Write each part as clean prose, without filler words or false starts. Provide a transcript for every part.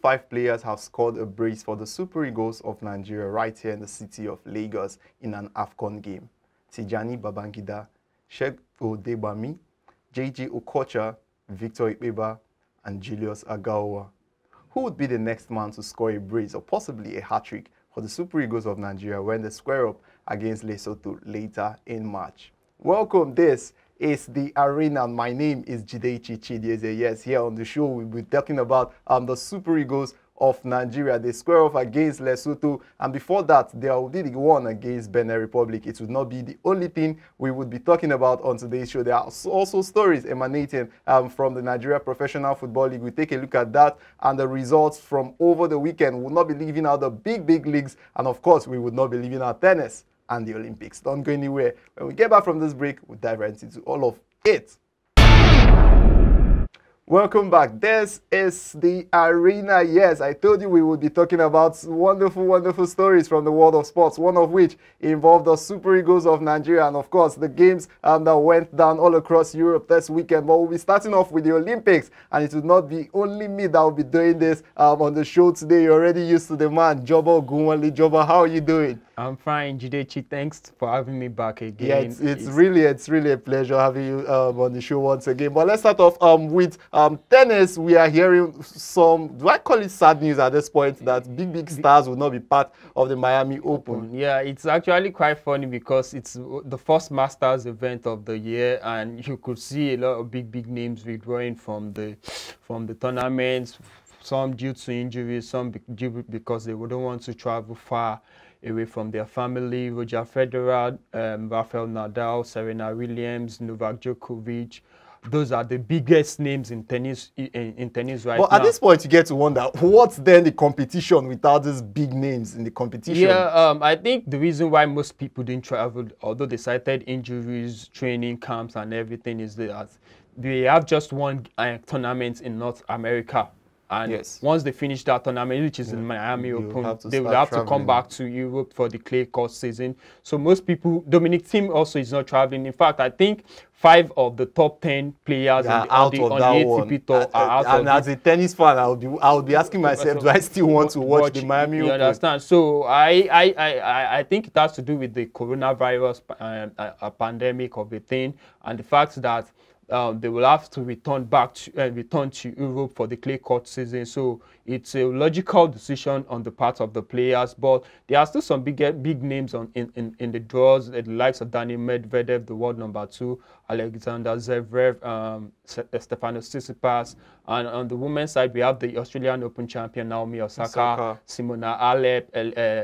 5 players have scored a brace for the Super Eagles of Nigeria right here in the city of Lagos in an AFCON game. Tijani Babangida, Sheikh Odebami, JJ Okocha, Victor Ikpeba, and Julius Agawa. Who would be the next man to score a brace or possibly a hat-trick for the Super Eagles of Nigeria when they square up against Lesotho later in March? Welcome, this is The Arena. My name is Jidechi Chidiezie. Yes, here on the show we'll be talking about the Super Eagles of Nigeria. They square off against Lesotho, and before that there will be the one against Benin Republic. It would not be the only thing we would be talking about on today's show. There are also stories emanating from the Nigeria Professional Football League. We take a look at that and the results from over the weekend. We will not be leaving out the big leagues, and of course we would not be leaving out tennis and the Olympics. Don't go anywhere. When we get back from this break, we'll dive right into all of it. Welcome back. This is The Arena. Yes, I told you we would be talking about wonderful stories from the world of sports, one of which involved the Super Eagles of Nigeria and, of course, the games that went down all across Europe this weekend. But we'll be starting off with the Olympics, and it will not be only me that will be doing this on the show today. You're already used to the man, Joba Ogunwale. Joba, how are you doing? I'm fine, Jidechi. Thanks for having me back again. Yeah, it's really a pleasure having you on the show once again. But let's start off with tennis. We are hearing some, do I call it sad news at this point, that big stars will not be part of the Miami Open. Yeah, it's actually quite funny because it's the first Masters event of the year, and you could see a lot of big names withdrawing from the tournaments. Some due to injuries, some due because they wouldn't want to travel far away from their family. Roger Federer, Rafael Nadal, Serena Williams, Novak Djokovic. Those are the biggest names in tennis right now. But at this point, you get to wonder, what's then the competition without these big names in the competition? Yeah, I think the reason why most people didn't travel, although they cited injuries, training camps, and everything, is that they have just one tournament in North America. And yes, once they finish that tournament, which is in Miami Open, they will have to come back to Europe for the clay court season. So most people, Dominic Thiem also is not traveling. In fact, I think 5 of the top 10 players on the ATP tour are out of it. And as a tennis fan, I would be asking myself, do I still want to watch the Miami Open? You understand? So I think it has to do with the coronavirus pandemic of a thing, and the fact that they will have to return to Europe for the clay court season. So it's a logical decision on the part of the players, but there are still some big names in the draws, the likes of Daniil Medvedev, the world #2, Alexander Zverev, Stefanos Tsitsipas, and on the women's side we have the Australian Open champion Naomi Osaka. Simona Halep,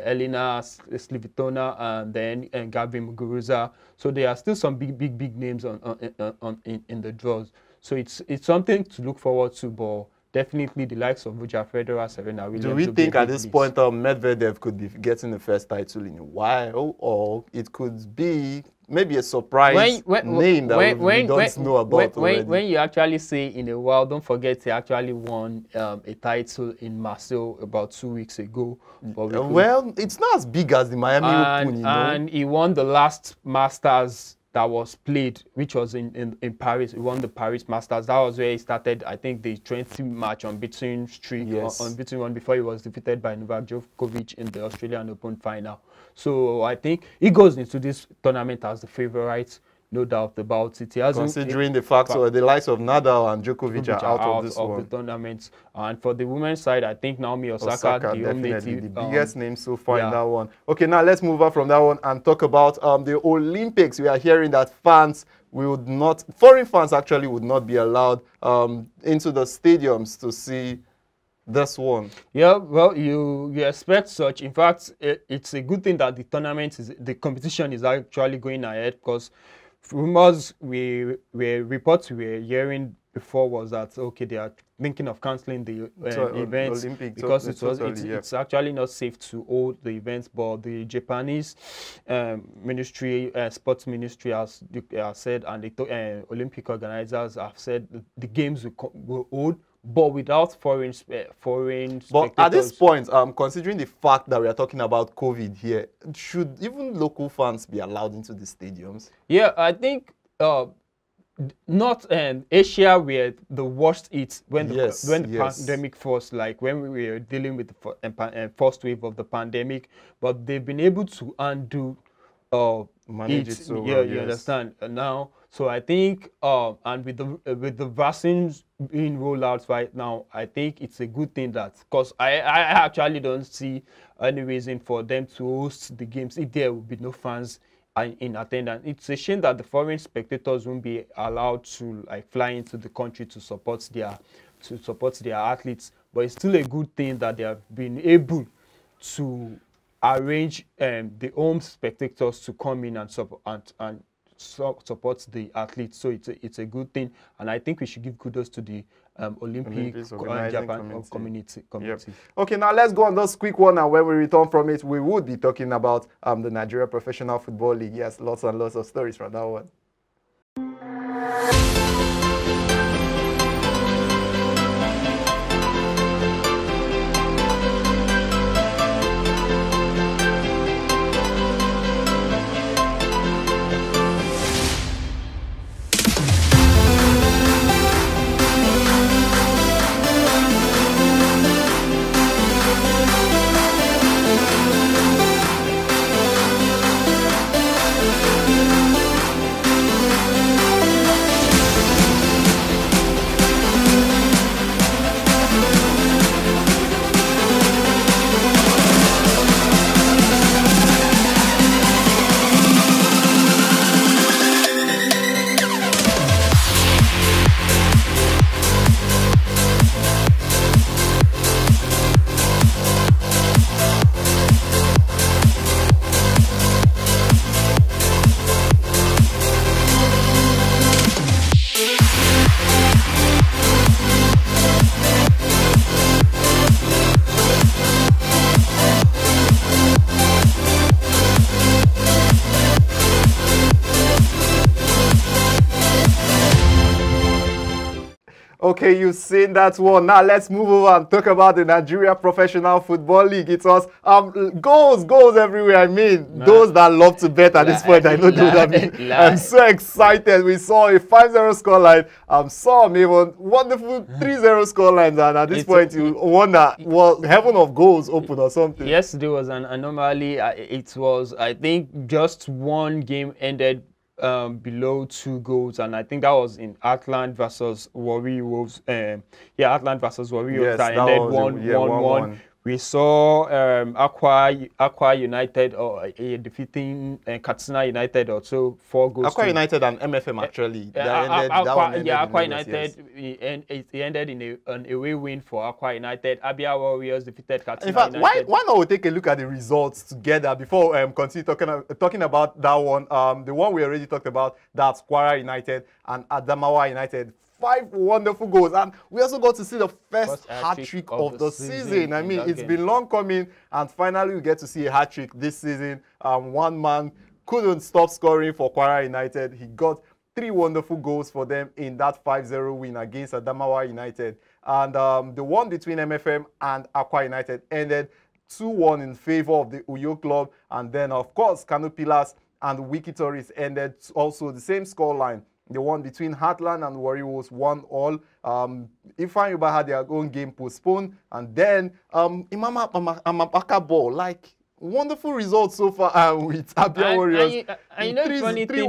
Elina Svitolina, and then Gabi Muguruza. So there are still some big names in the draws. So it's something to look forward to, but definitely the likes of Roger Federer, Serena Williams. Do we think at this point Medvedev could be getting the first title in a while, or it could be maybe a surprise name that we don't know about already? When you actually say in a while, don't forget he actually won a title in Marseille about 2 weeks ago. Well, it's not as big as the Miami Open, you know. And he won the last Masters that was played, which was in Paris. He won the Paris Masters. That was where he started, I think, the 20-match unbeaten streak, unbeaten one, before he was defeated by Novak Djokovic in the Australian Open final. So I think he goes into this tournament as the favorite, no doubt about it. Considering the fact that the likes of Nadal and Djokovic are out of this one. The tournament. And for the women's side, I think Naomi Osaka definitely the biggest name so far in that one. Okay, now let's move on from that one and talk about the Olympics. We are hearing that foreign fans actually would not be allowed into the stadiums to see this one. Yeah, well, you expect such. In fact, it's a good thing that the competition is actually going ahead, because rumors reports we were hearing before was that, okay, they are thinking of cancelling the events because it's actually not safe to hold the events. But the Japanese sports ministry has said, and the Olympic organizers have said the games will hold, but without foreign spectators. But at this point, considering the fact that we are talking about COVID here, should even local fans be allowed into the stadiums? Yeah, I think not Asia were the worst hit when the Yes. pandemic first, like when we were dealing with the first wave of the pandemic, but they've been able to undo Manage it it. so Yeah, well, you yes. understand now. So I think and with the vaccines being rolled out right now, I think it's a good thing that, because I actually don't see any reason for them to host the games if there will be no fans in attendance. It's a shame that the foreign spectators won't be allowed to like fly into the country to support their athletes, but it's still a good thing that they have been able to arrange the home spectators to come in and support the athletes. So it's a good thing, and I think we should give kudos to the Olympic Olympics organizing Japan community. Yep. Okay, now let's go on this quick one, and when we return from it, we would be talking about the Nigeria Professional Football League. Yes, lots and lots of stories from that one. Okay, you've seen that one. Now let's move over and talk about the Nigeria Professional Football League. It was goals everywhere. I mean, those that love to bet at this point, I know that. I'm so excited. We saw a 5-0 scoreline. Saw even wonderful 3-0 scorelines, and at this point, you wonder, well, heaven of goals open or something. Yes, there was an anomaly. It was, I think, just one game ended below 2 goals, and I think that was in Atlant versus Warri Wolves. Atlant versus Warri Wolves, that ended 1-1. We saw Aqua United defeating Katsina United also 4 goals. Aqua United and MFM actually. Aqua United. It ended in an away win for Aqua United. Abia Warriors defeated Katsina United. In fact, United. why not we take a look at the results together before continue talking about that one. The one we already talked about, that's Kwara United and Adamawa United. 5 wonderful goals, and we also got to see the first hat-trick of the season. I mean, it's been long coming, and finally we get to see a hat-trick this season. One man couldn't stop scoring for Kwara United. He got 3 wonderful goals for them in that 5-0 win against Adamawa United. And the one between MFM and Aqua United ended 2-1 in favor of the Uyo club. And then, of course, Kano Pillars and Wiki Tourists ended also the same scoreline. The one between Heartland and Warri Wolves 1-1. Ifeanyi Uba had their own game postponed. And then Imama Amapaka ball, like, wonderful results so far with Abia Warriors. And you know the funny thing is,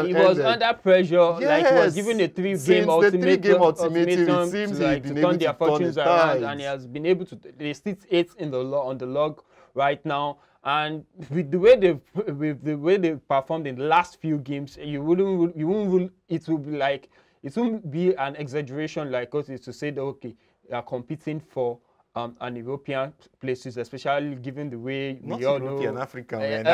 he was under pressure. Yes. Like, he was given a 3-game ultimatum to turn their fortunes around. And he has been able to, they sit 8th on the log right now. And with the way they performed in the last few games, it won't be an exaggeration like us is to say that okay, they are competing for an European places, especially given the way we all know African, an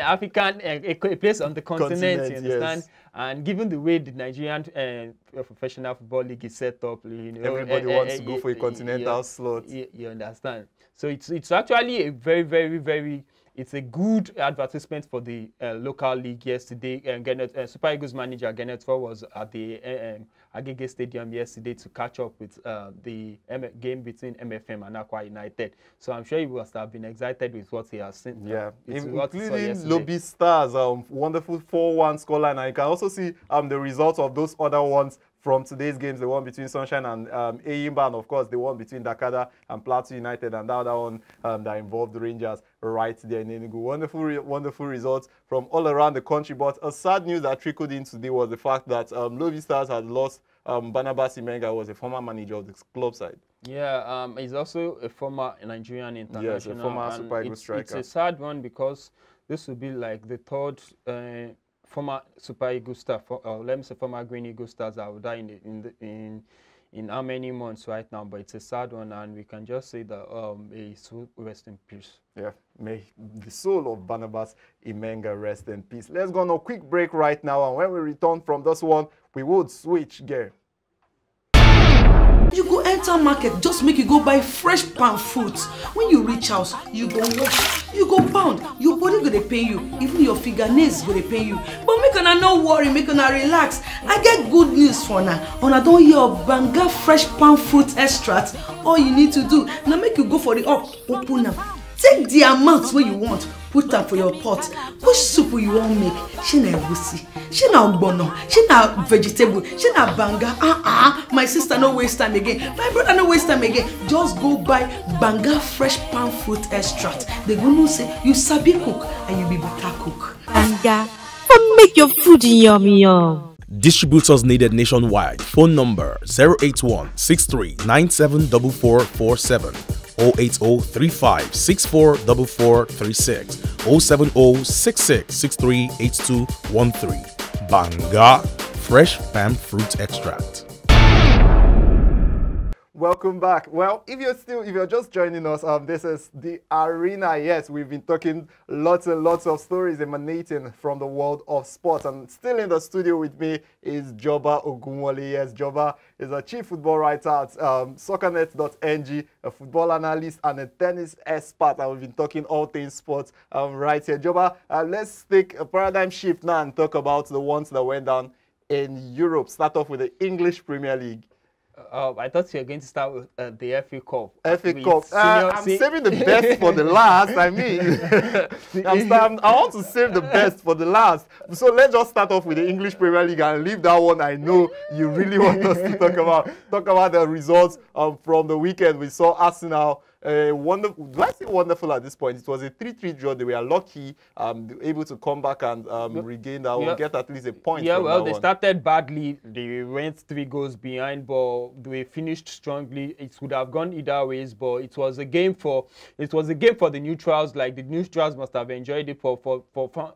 African a place on the continent, you understand? Yes. And given the way the Nigerian Professional Football League is set up, you know, everybody wants to go for a continental slot. You understand? So it's actually a very, very, very it's a good advertisement for the local league yesterday. And Super Eagles manager Genetro was at the Agege Stadium yesterday to catch up with the game between MFM and Aqua United. So I'm sure he must have been excited with what he has seen. Yeah, including Lobby Stars, wonderful 4-1 scoreline. And you can also see the results of those other ones from today's games, the one between Sunshine and Eyimba, and of course the one between Dakada and Plateau United, and the other one that involved the Rangers right there in Enugu. Wonderful results from all around the country. But a sad news that trickled in today was the fact that Lobby Stars had lost Barnabas Imenga, who was a former manager of the club side. Yeah, he's also a former Nigerian international. Yes, a former Super Eagles striker. It's a sad one because this will be like the third former Super Eagles star, let me say former Green Eagles stars that will die in how many months right now. But it's a sad one, and we can just say that he will rest in peace. Yeah, may the soul of Barnabas Imenga rest in peace. Let's go on a quick break right now, and when we return from this one, we would switch gear. You go enter market, just make you go buy fresh palm fruits. When you reach house, you go wash, you go pound, your body go dey pain you, even your fingernails go dey pain you. But make una no worry, make una relax. I get good news for una. Una don hear of Banga fresh palm fruit extract. All you need to do na make you go for the open am. Take the amount wey you want, put am for your pot. Which soup you wan make? Shey na egusi, shey na ogbono, shey na vegetable, shey na banga. My sister no waste time again. My brother no waste time again. Just go buy Banga fresh palm fruit extract. They go know say you sabi cook and you be better cook. Banga, come make your food yummy yum. Distributors needed nationwide. Phone number 081 63 974447. 08035644436 07066638213. Banga fresh palm fruit extract. Welcome back. Well, if you're just joining us, this is the arena. Yes, we've been talking lots and lots of stories emanating from the world of sports, and still in the studio with me is Joba Ogunwale. Yes, Joba is a chief football writer at soccernet.ng, a football analyst and a tennis expert, and we've been talking all things sports right here. Joba, let's take a paradigm shift now and talk about the ones that went down in Europe. Start off with the English Premier League. I thought you were going to start with the FA Cup. FA Cup. I'm saving the best for the last. I mean, I want to save the best for the last. So let's just start off with the English Premier League and leave that one. I know you really want us to talk about. Talk about the results from the weekend. We saw Arsenal. Wonderful. Do I say wonderful at this point? It was a 3-3 draw. They were lucky, able to come back and regain that one, get at least a point. Yeah, well, they started badly. They went 3 goals behind, but they finished strongly. It would have gone either ways, but it was a game for the neutrals. Like the neutrals must have enjoyed it. For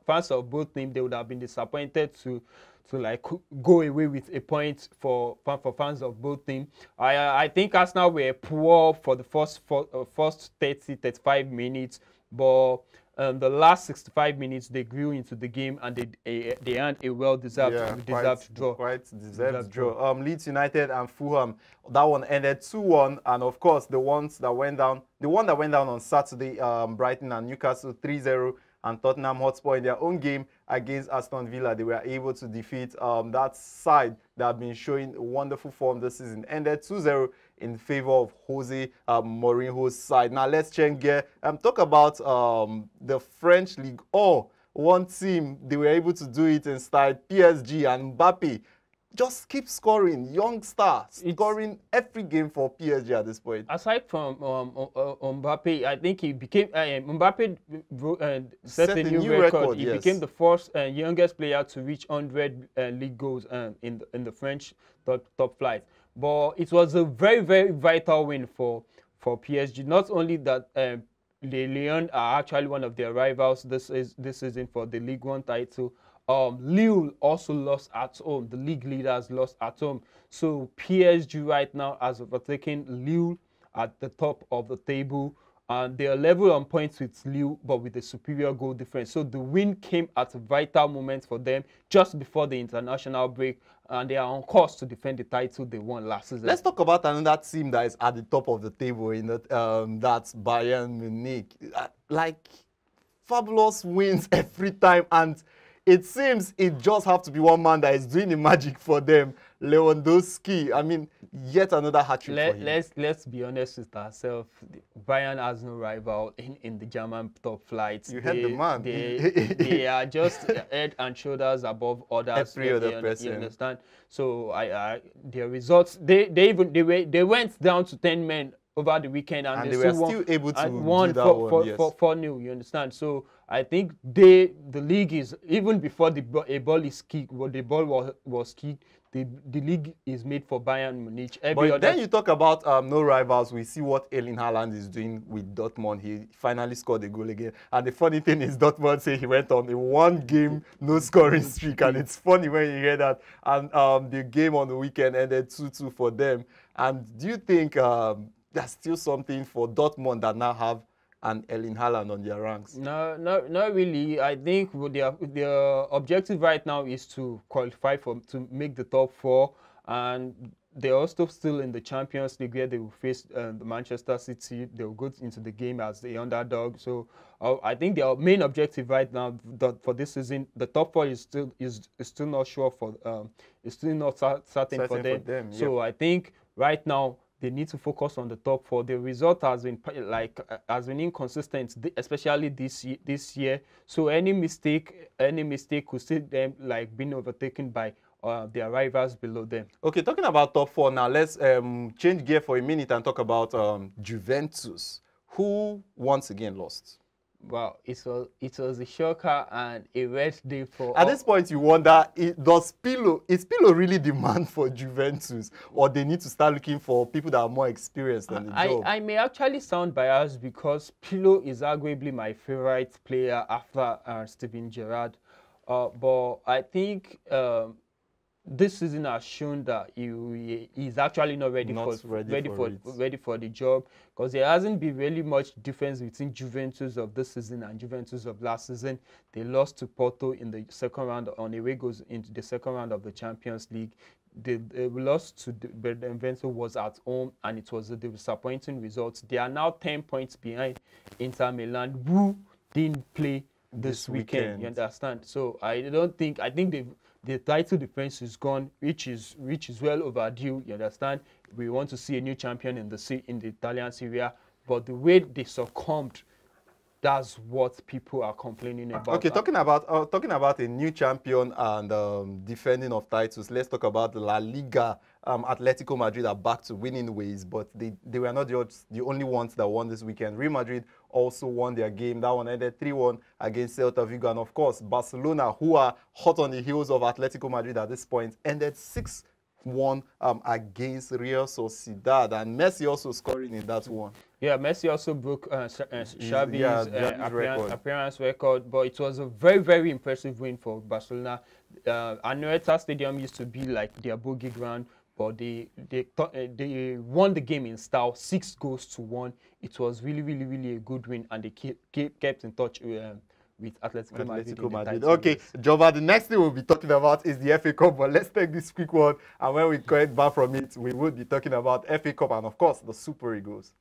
fans of both teams, they would have been disappointed to like go away with a point for fans of both teams. I think Arsenal were poor for the first 30-35 minutes, but the last 65 minutes they grew into the game and they earned a well-deserved draw. Quite deserved draw. Leeds United and Fulham, that one ended 2-1, and of course the one that went down on Saturday, Brighton and Newcastle 3-0. And Tottenham Hotspur in their own game against Aston Villa, they were able to defeat that side that have been showing wonderful form this season. Ended 2-0 in favor of Jose Mourinho's side. Now let's change gear and talk about the French League. One team, they were able to do it in style. PSG and Mbappe just keep scoring. Young star scoring every game for PSG at this point. Aside from Mbappe, I think he became Mbappe set a new record. He became the first youngest player to reach 100 league goals in the French top flight. But it was a very, very vital win for PSG. Not only that, Lyon are actually one of their rivals this season for the Ligue 1 title. Lille also lost at home. The league leaders lost at home. So PSG right now has overtaken Lille at the top of the table. And they are level on points with Lille, but with a superior goal difference. So the win came at a vital moment for them just before the international break. And they are on course to defend the title they won last season. Let's talk about another team that is at the top of the table in that's Bayern Munich. Like, fabulous wins every time, and it seems it just have to be one man that is doing the magic for them, Lewandowski. I mean, yet another hat-trick for him. Let's be honest with ourselves. Bayern has no rival in the German top flights. You heard the man. They are just head and shoulders above others. Every other person. You understand? So their results. They went down to 10 men over the weekend, and they were still able to won do that one. Yes. 4-0. You understand? So I think the league is, even before a ball is kicked, the ball was kicked, the league is made for Bayern Munich. But then you talk about no rivals. We see what Erling Haaland is doing with Dortmund. He finally scored a goal again. And the funny thing is, Dortmund say he went on a one-game no-scoring streak, and it's funny when you hear that. And the game on the weekend ended 2-2 for them. And do you think there's still something for Dortmund that now have an Erling Haaland on their ranks? No, not really. I think their objective right now is to qualify to make the top 4, and they're also still in the Champions League, where they will face the Manchester City. They will go into the game as the underdog. So I think their main objective right now for this season, the top 4 is still not sure for it's still not certain for them. So I think right now they need to focus on the top 4. The result has been inconsistent, especially this year. So any mistake could see them being overtaken by their rivals below them. Okay, talking about top 4 now, let's change gear for a minute and talk about Juventus, who once again lost. Wow, it was a shocker and a red day for. At this point, you wonder, is Pirlo really demand for Juventus, or they need to start looking for people that are more experienced than the job? I may actually sound biased, because Pirlo is arguably my favorite player after Steven Gerrard, but I think this season has shown that he's actually not ready for the job, because there hasn't been really much difference between Juventus of this season and Juventus of last season. They lost to Porto in the second round on away goes into the second round of the Champions League. They lost to Benevento was at home, and it was a disappointing result. They are now 10 points behind Inter Milan, who didn't play this weekend. You understand? So I think the title defense is gone, which is well overdue. You understand? We want to see a new champion in the Italian Serie A, but the way they succumbed, that's what people are complaining about. Okay, talking about a new champion and defending of titles, let's talk about the La Liga. Atletico Madrid are back to winning ways, but they were not the only ones that won this weekend. Real Madrid also won their game. That one ended 3-1 against Celta Vigo. And of course, Barcelona, who are hot on the heels of Atletico Madrid at this point, ended 6-1 against Real Sociedad. And Messi also scoring in that one. Yeah, Messi also broke Xavi's appearance record, but it was a very, very impressive win for Barcelona. Anoeta Stadium used to be like their bogey ground, but they won the game in style, 6-1. It was really, really, really a good win, and they kept in touch with Atletico Madrid. Okay, Joba, the next thing we'll be talking about is the FA Cup, but let's take this quick one, and when we get back from it, we will be talking about FA Cup and, of course, the Super Eagles.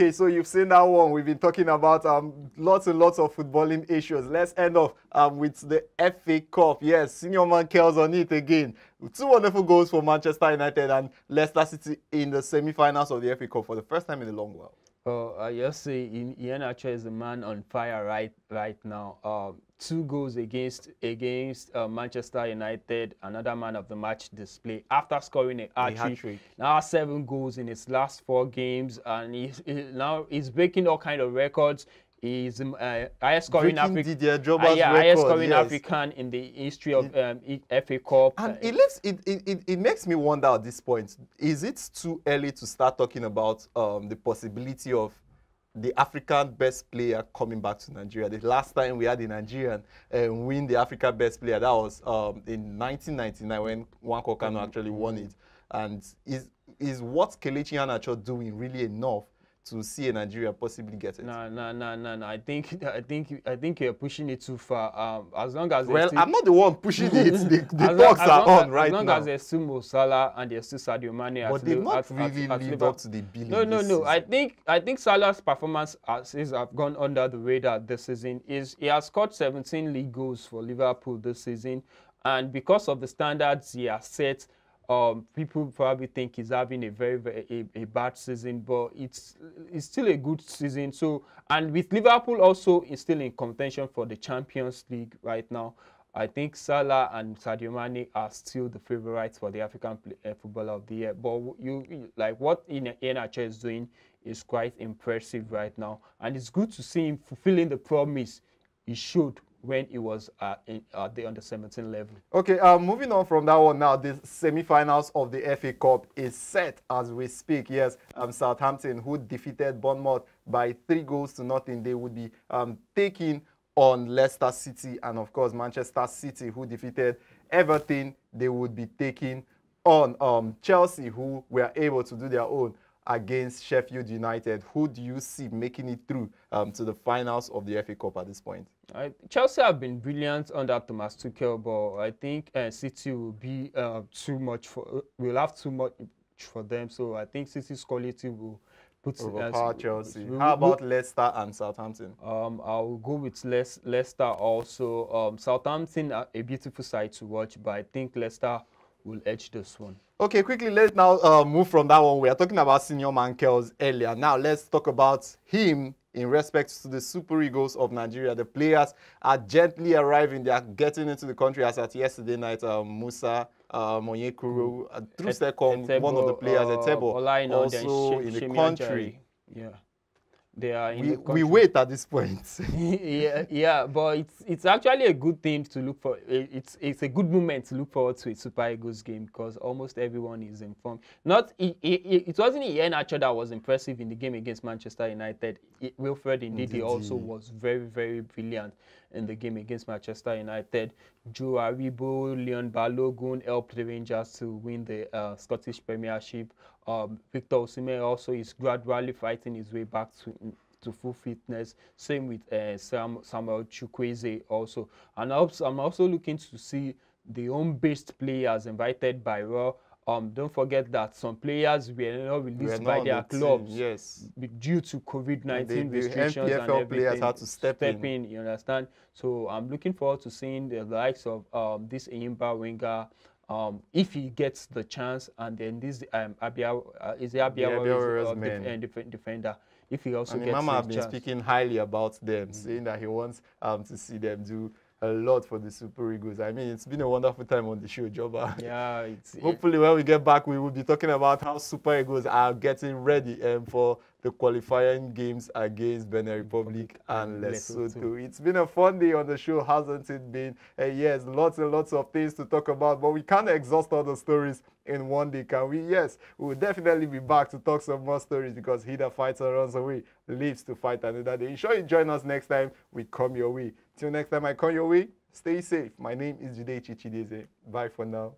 Okay, so you've seen that one. We've been talking about lots and lots of footballing issues. Let's end off with the FA Cup. Yes, senior man Kel's on it again. 2 wonderful goals for Manchester United and Leicester City in the semi-finals of the FA Cup for the first time in a long while. I just say Iheanacho is the man on fire right now. 2 goals against Manchester United, another man of the match display after scoring a hat-trick. Now 7 goals in his last 4 games, and he's breaking all kind of records. He's highest scoring Didier Drogba's highest scoring African in the history of FA Cup. And it makes me wonder at this point, is it too early to start talking about the possibility of the African best player coming back to Nigeria? The last time we had a Nigerian win the African best player, that was in 1999 when Nwankwo Kanu actually won it. And is what Kelechi Iheanacho doing really enough to see a Nigeria possibly get it? No. I think you're pushing it too far. As long as I'm not the one pushing it. The talks are on right now. As long as there's still Mo Salah and there's still Sadio Mane, but they've not really lived up to the billing. No. I think Salah's performance have gone under the radar this season. He has scored 17 league goals for Liverpool this season, and because of the standards he has set, people probably think he's having a very bad season, but it's still a good season. So, and with Liverpool also is still in contention for the Champions League right now, I think Salah and Sadio Mane are still the favorites for the African Footballer of the Year. But you like what Iheanacho is doing is quite impressive right now, and it's good to see him fulfilling the promise he showed when he was at the under-17 level. Okay, moving on from that one now, the semi-finals of the FA Cup is set as we speak. Yes, Southampton, who defeated Bournemouth by 3-0. They would be taking on Leicester City, and of course Manchester City, who defeated Everton, they would be taking on Chelsea, who were able to do their own against Sheffield United. Who do you see making it through to the finals of the FA Cup at this point? Chelsea have been brilliant under Thomas Tuchel, but I think City will be too much for. We'll have too much for them, so I think City's quality will put overpower Chelsea. How about Leicester and Southampton? I'll go with Leicester also. Southampton are a beautiful side to watch, but I think Leicester will edge this one. Okay, quickly, let's now move from that one. We are talking about senior man Kels earlier. Now, let's talk about him in respect to the Super Eagles of Nigeria. The players are gently arriving. They are getting into the country as at yesterday night. Musa Monyekuru, through second, one of the players, Etebo, also in the country. Yeah. They are we wait at this point. yeah, but it's actually a good thing to look for. It's a good moment to look forward to a Super Eagles game because almost everyone is informed. It wasn't Iheanacho that was impressive in the game against Manchester United. Wilfred Ndidi also was very brilliant in the game against Manchester United. Joe Aribo, Leon Balogun helped the Rangers to win the Scottish Premiership. Victor Osimhen also is gradually fighting his way back to full fitness. Same with Samuel Chukwueze also. And I'm also looking to see the home-based players invited by Raw. Don't forget that some players were not released by their clubs due to COVID-19 restrictions, and everything. Players had to step in. You understand? So I'm looking forward to seeing the likes of this Enyimba winger. If he gets the chance, and then this defender. If he also gets Mama the have been chance. Speaking highly about them, saying that he wants to see them do a lot for the Super Eagles. I mean, it's been a wonderful time on the show, Joba. Yeah. Hopefully, when we get back, we will be talking about how Super Eagles are getting ready for the qualifying games against Benin Republic and Lesotho. It's been a fun day on the show, hasn't it been? Yes, lots and lots of things to talk about, but we can't exhaust all the stories in one day, can we? Yes, we will definitely be back to talk some more stories because he that fights and runs away lives to fight another day. Ensure you join us next time we come your way. Till next time I come your way, stay safe. My name is Jidechi Chidiezie. Bye for now.